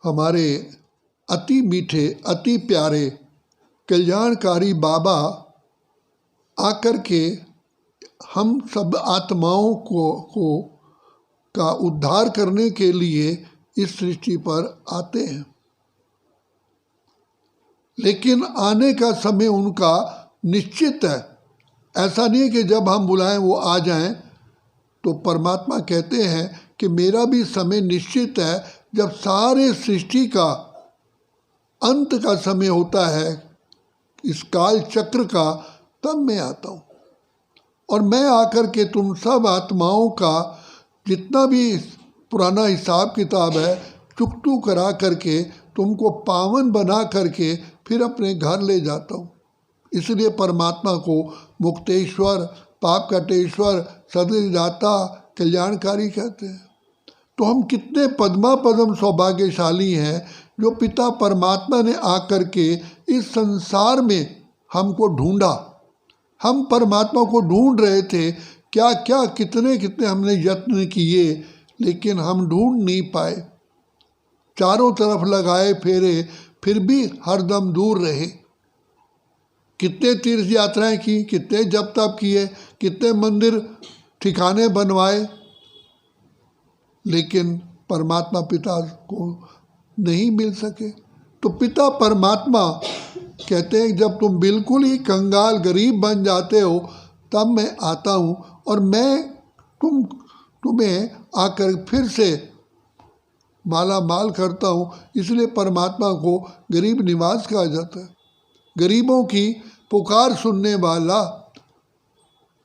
हमारे अति मीठे अति प्यारे कल्याणकारी बाबा आकर के हम सब आत्माओं को का उद्धार करने के लिए इस सृष्टि पर आते हैं, लेकिन आने का समय उनका निश्चित है। ऐसा नहीं है कि जब हम बुलाएं वो आ जाएं। तो परमात्मा कहते हैं कि मेरा भी समय निश्चित है, जब सारे सृष्टि का अंत का समय होता है इस काल चक्र का, तब मैं आता हूँ और मैं आकर के तुम सब आत्माओं का जितना भी पुराना हिसाब किताब है चुकतू करा करके तुमको पावन बना करके फिर अपने घर ले जाता हूँ। इसलिए परमात्मा को मुक्तेश्वर, पाप कटेश्वर, सद्गतिदाता, कल्याणकारी कहते हैं। तो हम कितने पद्मा पद्म सौभाग्यशाली हैं जो पिता परमात्मा ने आकर के इस संसार में हमको ढूंढा। हम परमात्मा को ढूंढ रहे थे, क्या क्या कितने कितने हमने यत्न किए, लेकिन हम ढूंढ नहीं पाए। चारों तरफ लगाए फेरे, फिर भी हरदम दूर रहे। कितने तीर्थ यात्राएं की, कितने जप तप किए, कितने मंदिर ठिकाने बनवाए, लेकिन परमात्मा पिता को नहीं मिल सके। तो पिता परमात्मा कहते हैं जब तुम बिल्कुल ही कंगाल गरीब बन जाते हो तब मैं आता हूँ और मैं तुम्हें आकर फिर से माला माल करता हूँ। इसलिए परमात्मा को गरीब निवास कहा जाता है। गरीबों की पुकार सुनने वाला,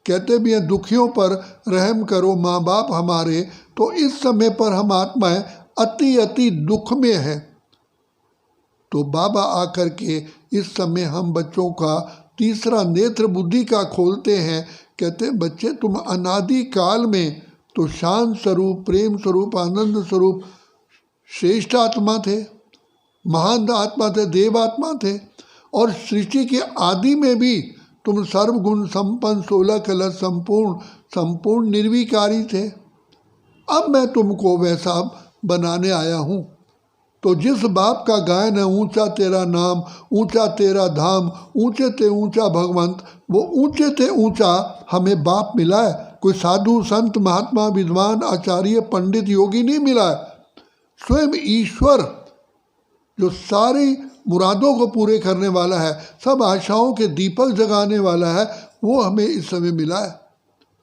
कहते भी हैं दुखियों पर रहम करो माँ बाप हमारे। तो इस समय पर हम आत्माएं अति अति दुख में हैं, तो बाबा आकर के इस समय हम बच्चों का तीसरा नेत्र बुद्धि का खोलते हैं। कहते हैं बच्चे तुम अनादि काल में तो शांत स्वरूप, प्रेम स्वरूप, आनंद स्वरूप श्रेष्ठ आत्मा थे, महान आत्मा थे, देव आत्मा थे, और सृष्टि के आदि में भी तुम सर्वगुण संपन्न, 16 कलश संपूर्ण निर्विकारी थे। अब मैं तुमको वैसा बनाने आया हूँ। तो जिस बाप का गायन है ऊंचा तेरा नाम, ऊंचा तेरा धाम, ऊंचे ते ऊंचा भगवंत, वो ऊंचे ते ऊंचा हमें बाप मिला है। कोई साधु संत महात्मा विद्वान आचार्य पंडित योगी नहीं मिला है। स्वयं ईश्वर जो सारी मुरादों को पूरे करने वाला है, सब आशाओं के दीपक जगाने वाला है, वो हमें इस समय मिला है।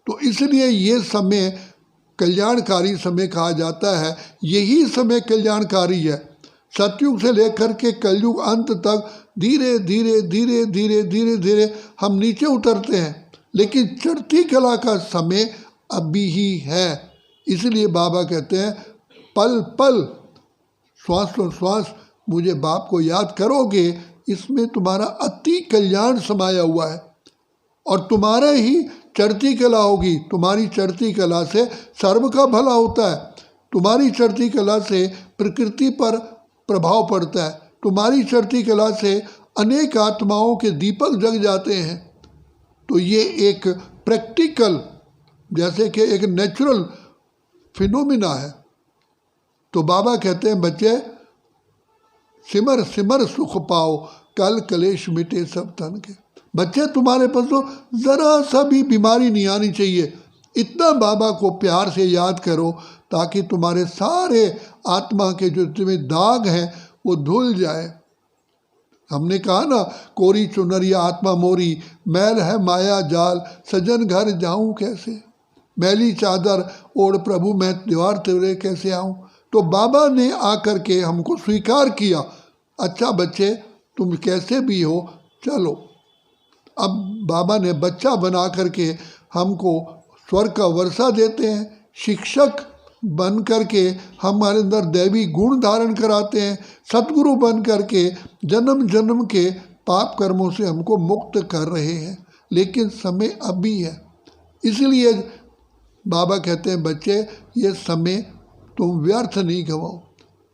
तो इसलिए ये समय कल्याणकारी समय कहा जाता है। यही समय कल्याणकारी है। सतयुग से लेकर के कलयुग अंत तक धीरे धीरे धीरे धीरे धीरे धीरे हम नीचे उतरते हैं, लेकिन चढ़ती कला का समय अभी ही है। इसलिए बाबा कहते हैं पल पल श्वास श्वास मुझे बाप को याद करोगे, इसमें तुम्हारा अति कल्याण समाया हुआ है और तुम्हारा ही चढ़ती कला होगी। तुम्हारी चढ़ती कला से सर्व का भला होता है। तुम्हारी चढ़ती कला से प्रकृति पर प्रभाव पड़ता है। तुम्हारी चढ़ती कला से अनेक आत्माओं के दीपक जग जाते हैं। तो ये एक प्रैक्टिकल, जैसे कि एक नेचुरल फिनोमिना है। तो बाबा कहते हैं बच्चे सिमर सिमर सुख पाओ, कल कलेश मिटे सब तन के। बच्चे तुम्हारे पास तो ज़रा सा भी बीमारी नहीं आनी चाहिए। इतना बाबा को प्यार से याद करो ताकि तुम्हारे सारे आत्मा के जो तुम्हें दाग हैं वो धुल जाए। हमने कहा ना, कोरी चुनरिया आत्मा मोरी, मैल है माया जाल, सजन घर जाऊं कैसे, मैली चादर ओढ़ प्रभु मैं द्वार तेरे कैसे आऊं। तो बाबा ने आकर के हमको स्वीकार किया, अच्छा बच्चे तुम कैसे भी हो चलो। अब बाबा ने बच्चा बना करके हमको स्वर्ग का वर्षा देते हैं। शिक्षक बन करके हमारे अंदर दैवी गुण धारण कराते हैं। सतगुरु बन करके जन्म जन्म के पाप कर्मों से हमको मुक्त कर रहे हैं। लेकिन समय अभी है, इसलिए बाबा कहते हैं बच्चे ये समय तुम व्यर्थ नहीं गवाओ।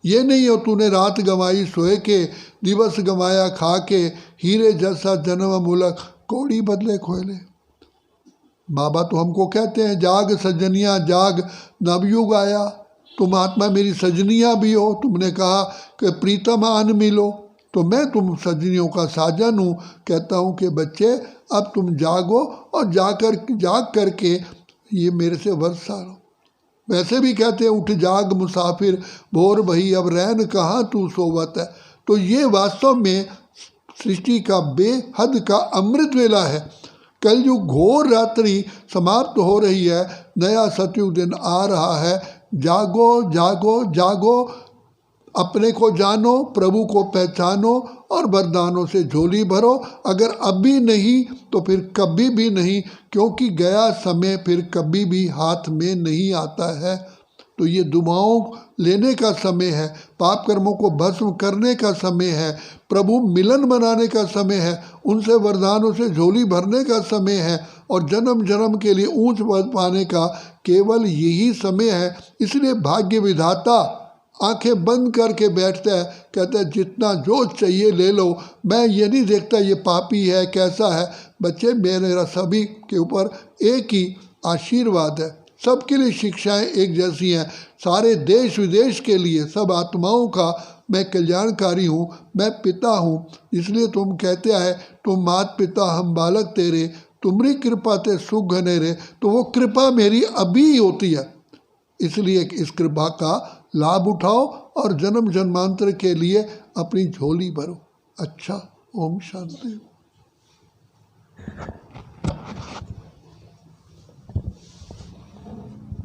ये नहीं हो तूने रात गंवाई सोए के, दिवस गंवाया खा के, हीरे जैसा जन्म मूलक कौड़ी बदले खोले। बाबा तो हमको कहते हैं जाग सजनिया जाग, नवयुग आया। तुम आत्मा मेरी सजनियाँ भी हो। तुमने कहा कि प्रीतमान मिलो, तो मैं तुम सजनियों का साजन हूँ। कहता हूँ कि बच्चे अब तुम जागो और जाग करके ये मेरे से वर्षा लो। वैसे भी कहते हैं उठ जाग मुसाफिर, भोर भई अब रैन कहाँ तू सोवत है। तो ये वास्तव में सृष्टि का बेहद का अमृत वेला है। कल जो घोर रात्रि समाप्त हो रही है, नया सतयुग दिन आ रहा है। जागो जागो जागो, अपने को जानो, प्रभु को पहचानो और वरदानों से झोली भरो। अगर अभी नहीं तो फिर कभी भी नहीं, क्योंकि गया समय फिर कभी भी हाथ में नहीं आता है। तो ये दुआओं लेने का समय है, पाप कर्मों को भस्म करने का समय है, प्रभु मिलन मनाने का समय है, उनसे वरदानों से झोली भरने का समय है और जन्म जन्म के लिए ऊंच पद पाने का केवल यही समय है। इसलिए भाग्य विधाता आंखें बंद करके बैठता है, कहता है जितना जो चाहिए ले लो, मैं ये नहीं देखता ये पापी है कैसा है। बच्चे मेरा सभी के ऊपर एक ही आशीर्वाद है, सबके लिए शिक्षाएं एक जैसी हैं, सारे देश विदेश के लिए सब आत्माओं का मैं कल्याणकारी हूँ, मैं पिता हूँ। इसलिए तुम कहते हैं तुम मात पिता हम बालक तेरे, तुम्हारी कृपा ते सुख घने रे। तो वो कृपा मेरी अभी होती है, इसलिए इस कृपा का लाभ उठाओ और जन्म जन्मांतर के लिए अपनी झोली भरो। अच्छा, ओम शांति।